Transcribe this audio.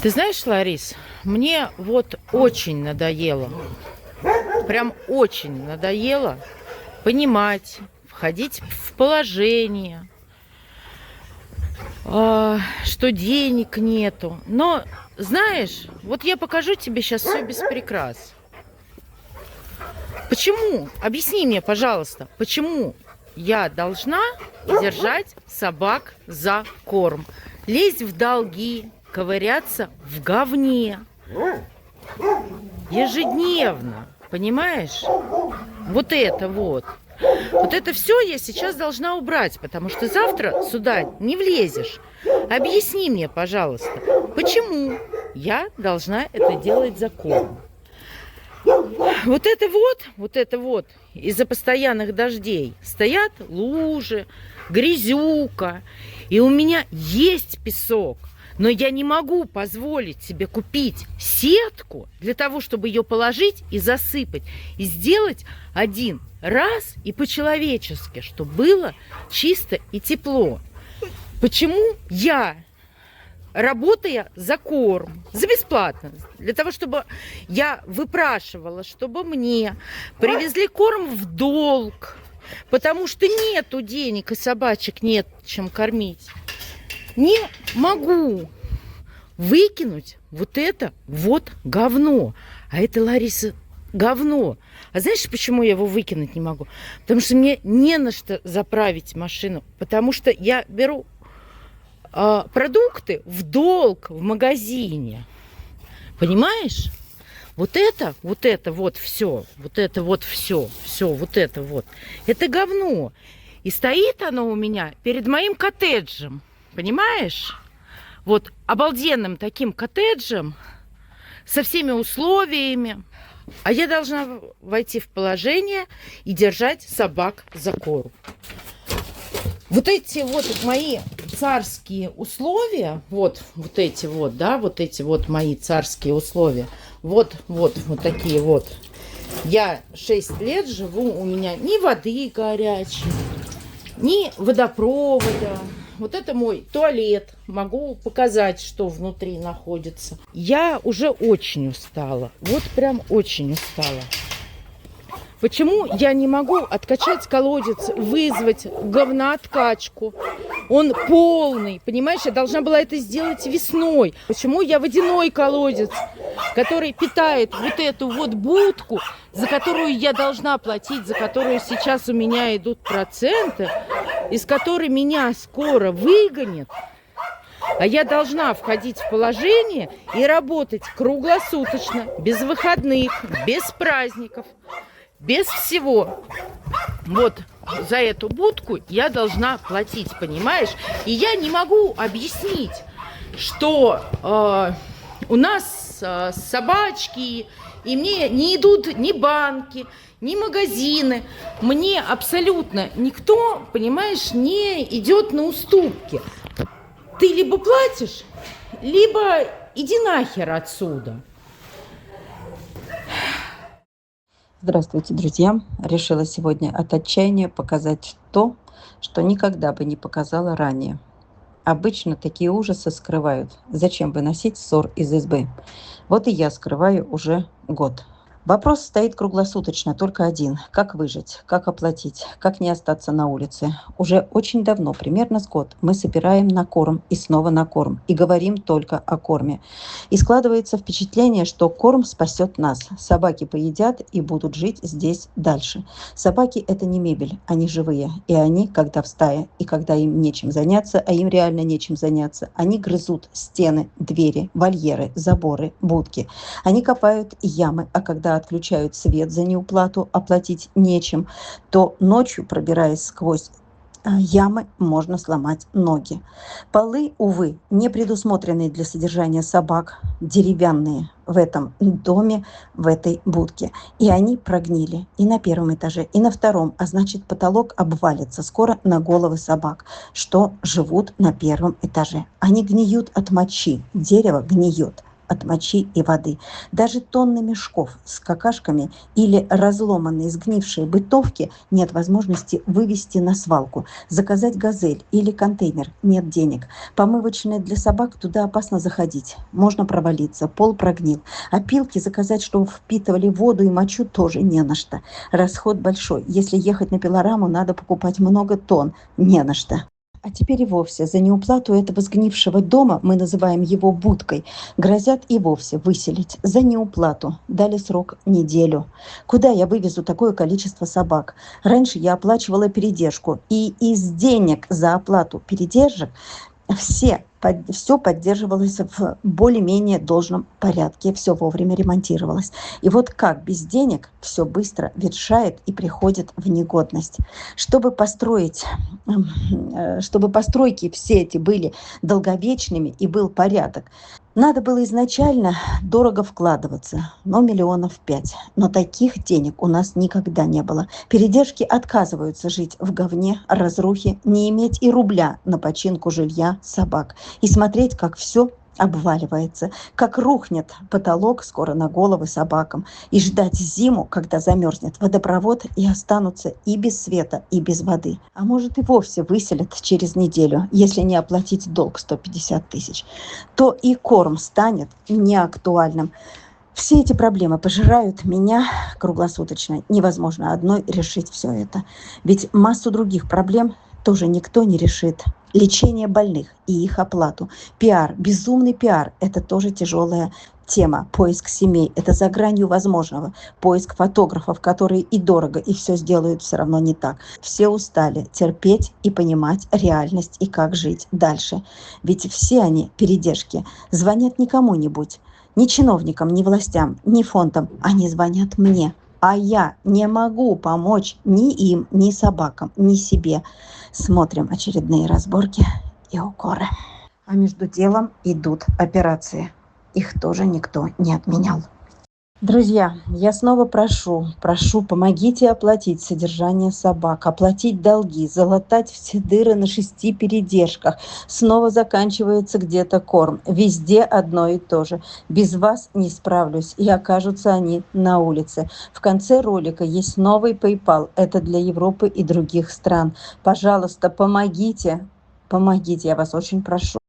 Ты знаешь, Ларис, мне вот очень надоело, прям очень надоело понимать, входить в положение, что денег нету. Но, знаешь, вот я покажу тебе сейчас все без прикрас. Почему? Объясни мне, пожалуйста, почему я должна держать собак за корм, лезть в долги, ковыряться в говне ежедневно, понимаешь? Вот это вот. Вот это все я сейчас должна убрать, потому что завтра сюда не влезешь. Объясни мне, пожалуйста, почему я должна это делать за корм? Вот это вот, из-за постоянных дождей стоят лужи, грязюка, и у меня есть песок, но я не могу позволить себе купить сетку для того, чтобы ее положить и засыпать, и сделать один раз и по-человечески, чтобы было чисто и тепло. Почему я, работая за корм, за бесплатно, для того, чтобы я выпрашивала, чтобы мне привезли корм в долг, потому что нету денег и собачек нет чем кормить, не могу выкинуть вот это вот говно. А это, Лариса, говно. А знаешь, почему я его выкинуть не могу? Потому что мне не на что заправить машину, потому что я беру продукты в долг в магазине. Понимаешь? Вот это вот все, вот это вот все, вот это вот. Это говно. И стоит оно у меня перед моим коттеджем. Понимаешь? Вот обалденным таким коттеджем со всеми условиями. А я должна войти в положение и держать собак за корм. Вот эти вот мои царские условия, вот эти вот, да, вот эти вот мои царские условия, вот такие вот. Я 6 лет живу, у меня ни воды горячей, ни водопровода. Вот это мой туалет. Могу показать, что внутри находится. Я уже очень устала. Вот прям очень устала. Почему я не могу откачать колодец, вызвать говнооткачку? Он полный, понимаешь? Я должна была это сделать весной. Почему я водяной колодец, который питает вот эту вот будку, за которую я должна платить, за которую сейчас у меня идут проценты, из которой меня скоро выгонят, а я должна входить в положение и работать круглосуточно, без выходных, без праздников, без всего. Вот за эту будку я должна платить, понимаешь? И я не могу объяснить, что у нас собачки, и мне не идут ни банки, ни магазины. Мне абсолютно никто, понимаешь, не идет на уступки. Ты либо платишь, либо иди нахер отсюда. Здравствуйте, друзья! Решила сегодня от отчаяния показать то, что никогда бы не показала ранее. Обычно такие ужасы скрывают. Зачем выносить ссор из избы? Вот и я скрываю уже год. Вопрос стоит круглосуточно, только один. Как выжить? Как оплатить? Как не остаться на улице? Уже очень давно, примерно с год, мы собираем на корм и снова на корм. И говорим только о корме. И складывается впечатление, что корм спасет нас. Собаки поедят и будут жить здесь дальше. Собаки – это не мебель, они живые. И они, когда в стае, и когда им нечем заняться, а им реально нечем заняться, они грызут стены, двери, вольеры, заборы, будки. Они копают ямы, а когда отключают свет за неуплату, оплатить нечем, то ночью, пробираясь сквозь ямы, можно сломать ноги. Полы, увы, не предусмотренные для содержания собак, деревянные в этом доме, в этой будке. И они прогнили и на первом этаже, и на втором, а значит потолок обвалится скоро на головы собак, что живут на первом этаже. Они гниют от мочи, дерево гниет. от мочи и воды. Даже тонны мешков с какашками или разломанные сгнившие бытовки нет возможности вывести на свалку. Заказать газель или контейнер нет денег. Помывочная для собак, туда опасно заходить. Можно провалиться, пол прогнил. Опилки заказать, чтобы впитывали воду и мочу, тоже не на что. Расход большой. Если ехать на пилораму, надо покупать много тонн. Не на что. А теперь и вовсе за неуплату этого сгнившего дома, мы называем его будкой, грозят и вовсе выселить. За неуплату дали срок неделю. Куда я вывезу такое количество собак? Раньше я оплачивала передержку, и из денег за оплату передержек все поддерживалось в более-менее должном порядке, все вовремя ремонтировалось. И вот как без денег все быстро ветшает и приходит в негодность. Чтобы постройки все эти были долговечными и был порядок, надо было изначально дорого вкладываться, но 5 миллионов. Но таких денег у нас никогда не было. Передержки отказываются жить в говне, разрухе, не иметь и рубля на починку жилья собак. И смотреть, как все обваливается, как рухнет потолок скоро на головы собакам, и ждать зиму, когда замерзнет водопровод, и останутся и без света, и без воды. А может и вовсе выселят через неделю, если не оплатить долг 150 тысяч. То и корм станет неактуальным. Все эти проблемы пожирают меня круглосуточно. Невозможно одной решить все это. Ведь массу других проблем тоже никто не решит. Лечение больных и их оплату. Пиар, безумный пиар – это тоже тяжелая тема. Поиск семей – это за гранью возможного. Поиск фотографов, которые и дорого, и все сделают все равно не так. Все устали терпеть и понимать реальность и как жить дальше. Ведь все они, передержки, звонят не кому-нибудь, ни чиновникам, ни властям, ни фондам. Они звонят мне. А я не могу помочь ни им, ни собакам, ни себе. Смотрим очередные разборки и укоры. А между делом идут операции. Их тоже никто не отменял. Друзья, я снова прошу, помогите оплатить содержание собак, оплатить долги, залатать все дыры на 6 передержках. Снова заканчивается где-то корм. Везде одно и то же. Без вас не справлюсь, и окажутся они на улице. В конце ролика есть новый PayPal. Это для Европы и других стран. Пожалуйста, помогите, я вас очень прошу.